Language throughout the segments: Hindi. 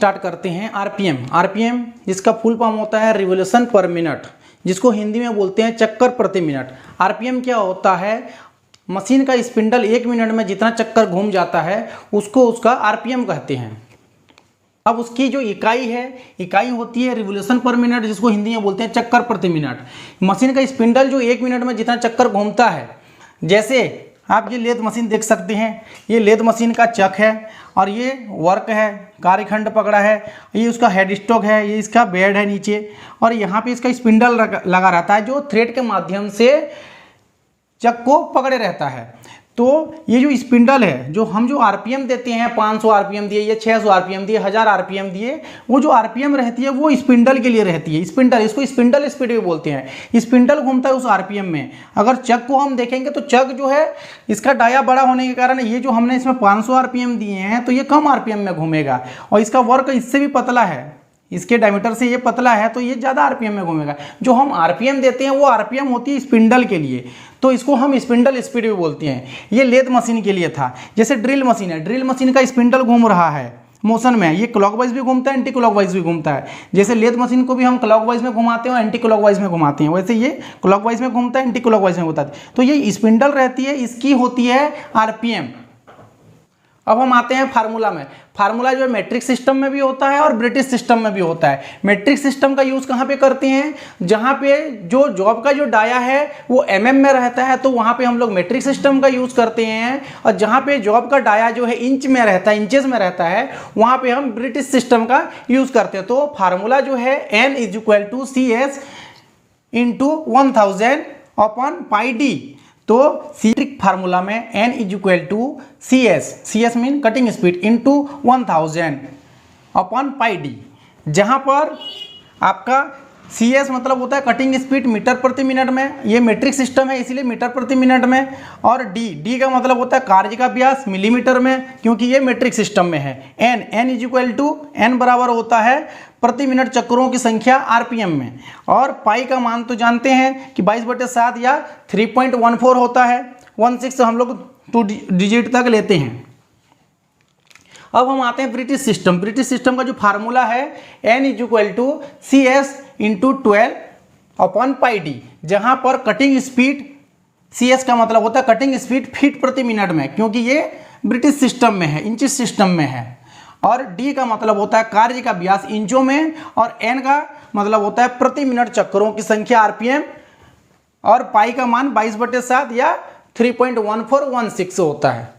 स्टार्ट करते हैं आरपीएम। आरपीएम जिसका फुल फॉर्म होता है रिवोल्यूशन पर मिनट, जिसको हिंदी में बोलते हैं चक्कर प्रति मिनट। आरपीएम क्या होता है? मशीन का स्पिंडल 1 मिनट में जितना चक्कर घूम जाता है उसको उसका आरपीएम कहते हैं। अब उसकी जो इकाई है, इकाई होती है रिवोल्यूशन पर मिनट, जिसको हिंदी में बोलते हैं चक्कर प्रति मिनट। मशीन का स्पिंडल जो 1 मिनट में जितना चक्कर घूमता है, जैसे आप ये लेथ मशीन देख सकते हैं, ये लेथ मशीन का चक है और ये वर्क है, कार्यखंड पकड़ा है, ये उसका हेड स्टॉक है, ये इसका बेड है नीचे, और यहाँ पे इसका स्पिंडल लगा रहता है जो थ्रेड के माध्यम से चक को पकड़े रहता है। तो ये जो स्पिंडल है, जो हम जो आरपीएम देते हैं, 500 आरपीएम दिए या 600 आरपीएम दिए, 1000 आरपीएम दिए, वो जो आरपीएम रहती है वो स्पिंडल के लिए रहती है। स्पिंडल, इसको स्पिंडल स्पीड भी बोलते हैं। स्पिंडल घूमता है उस आरपीएम में। अगर चक को हम देखेंगे तो चक जो है, इसका डाया बड़ा होने के कारण ये जो हमने इसमें 500 आरपीएम दिए हैं तो ये कम आरपीएम में घूमेगा, और इसका वर्क इससे भी पतला है, इसके डायमीटर से ये पतला है तो ये ज़्यादा आरपीएम में घूमेगा। जो हम आरपीएम देते हैं वो आरपीएम होती है स्पिंडल के लिए, तो इसको हम स्पिंडल स्पीड भी बोलते हैं। ये लेथ मशीन के लिए था। जैसे ड्रिल मशीन है, ड्रिल मशीन का स्पिंडल घूम रहा है मोशन में, ये क्लॉकवाइज भी घूमता है, एंटी क्लॉकवाइज भी घूमता है। जैसे लेथ मशीन को भी हम क्लॉकवाइज में घुमाते हैं और एंटी क्लॉकवाइज में घुमाते हैं, वैसे ये क्लॉकवाइज में घूमता है, एंटी क्लॉकवाइज में घूमता है। तो ये स्पिंडल रहती है, इसकी होती है आरपीएम। अब हम आते हैं फार्मूला में। फार्मूला जो है मैट्रिक सिस्टम में भी होता है और ब्रिटिश सिस्टम में भी होता है। मैट्रिक सिस्टम का यूज़ कहाँ पे करते हैं? जहाँ पे जो जॉब का जो डाया है वो एमएम में रहता है तो वहाँ पे हम लोग मैट्रिक सिस्टम का यूज़ करते हैं, और जहाँ पे जॉब का डाया जो है इंच में रहता है, इंचेस में रहता है, वहाँ पे हम ब्रिटिश सिस्टम का यूज़ करते हैं। तो फार्मूला जो है N = CS × 1000 / πd। तो सीट्रिक फार्मूला में N = CS mean cutting speed into 1000 / πd, जहाँ पर आपका CS मतलब होता है कटिंग स्पीड मीटर प्रति मिनट में, ये मेट्रिक सिस्टम है इसीलिए मीटर प्रति मिनट में, और D का मतलब होता है कार्य का व्यास मिलीमीटर में, क्योंकि ये मेट्रिक सिस्टम में है। N N बराबर होता है प्रति मिनट चक्रों की संख्या आरपीएम में, और पाई का मान तो जानते हैं कि 22/7 या 3.14 होता है। 16 हम लोग 2 डिजिट तक लेते हैं। अब हम आते हैं ब्रिटिश सिस्टम। ब्रिटिश सिस्टम का जो फार्मूला है N = CS × 12 / πd, जहाँ पर कटिंग स्पीड, CS का मतलब होता है कटिंग स्पीड फीट प्रति मिनट में, क्योंकि ये ब्रिटिश सिस्टम में है, इंचिस सिस्टम में है, और D का मतलब होता है कार्य का व्यास इंचों में, और N का मतलब होता है प्रति मिनट चक्करों की संख्या आरपीएम, और पाई का मान 22/7 या 3.1416 होता है।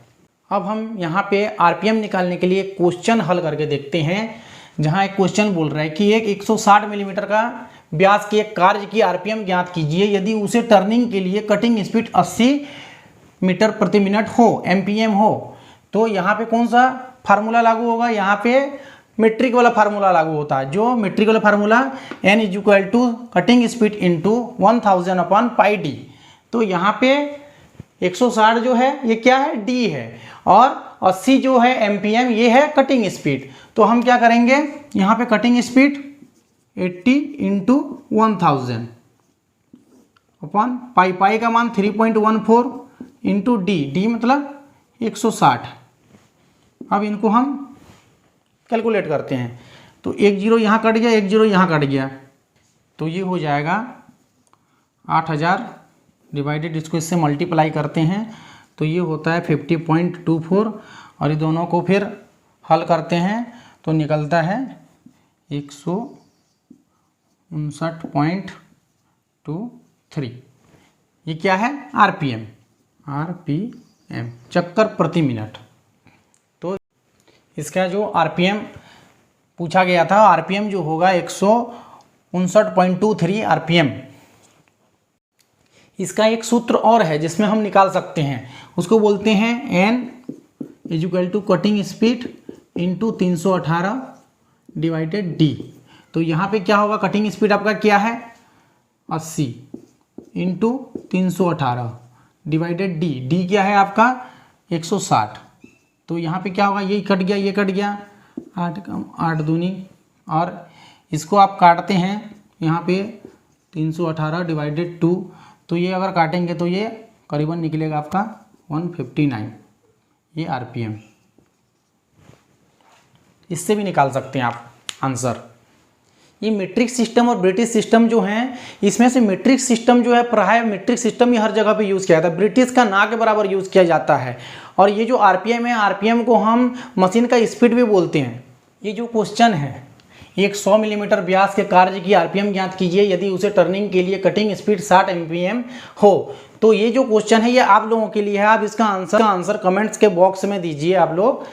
अब हम यहाँ पे आरपीएम निकालने के लिए क्वेश्चन हल करके देखते हैं, जहाँ एक क्वेश्चन बोल रहा है कि एक 160 मिलीमीटर का व्यास के एक कार्य की आरपीएम ज्ञात कीजिए यदि उसे टर्निंग के लिए कटिंग स्पीड 80 मीटर प्रति मिनट हो, एमपीएम हो। तो यहाँ पे कौन सा फार्मूला लागू होगा? यहाँ पे मेट्रिक वाला फार्मूला लागू होता है। जो मेट्रिक वाला formula N = cutting speed into 1000 / πd। तो यहाँ पे 160 जो है ये क्या है? D है, और 80 जो है एमपीएम, ये है कटिंग स्पीड। तो हम क्या करेंगे, यहाँ पे कटिंग स्पीड 80 × 1000 / पाई का मान 3.14 इंटू D मतलब 160। अब इनको हम कैलकुलेट करते हैं, तो 1 0 यहाँ कट गया, 1 0 यहाँ कट गया, तो ये हो जाएगा 8000 डिवाइडेड, इसको इससे मल्टीप्लाई करते हैं तो ये होता है 50.24, और ये दोनों को फिर हल करते हैं तो निकलता है 159.23। ये क्या है? आरपीएम चक्कर प्रति मिनट। तो इसका जो आरपीएम पूछा गया था, आरपीएम जो होगा 159.23 आरपीएम। इसका एक सूत्र और है जिसमें हम निकाल सकते हैं, उसको बोलते हैं N = cutting speed into 318 divided D। तो यहाँ पे क्या होगा? कटिंग स्पीड आपका क्या है? 80 इंटू 318 डिवाइडेड D क्या है आपका? 160। तो यहाँ पे क्या होगा? ये कट गया, ये कट गया, 8 कम 8 दूनी, और इसको आप काटते हैं यहाँ पे 318 डिवाइडेड 2, तो ये अगर काटेंगे तो ये करीबन निकलेगा आपका 159, ये आरपीएम। इससे भी निकाल सकते हैं आप आंसर। ये मीट्रिक सिस्टम और ब्रिटिश सिस्टम जो हैं, इसमें से मीट्रिक सिस्टम जो है प्राय मीट्रिक सिस्टम ही हर जगह पे यूज़ किया जाता है, ब्रिटिश का ना के बराबर यूज़ किया जाता है। और ये जो आरपीएम है, आरपीएम को हम मशीन का स्पीड भी बोलते हैं। ये जो क्वेश्चन है, एक 100 मिलीमीटर व्यास के कार्य की आरपीएम ज्ञात कीजिए यदि उसे टर्निंग के लिए कटिंग स्पीड 60 एमपीएम हो। तो ये जो क्वेश्चन है ये आप लोगों के लिए है, आप इसका आंसर कमेंट्स के बॉक्स में दीजिए आप लोग।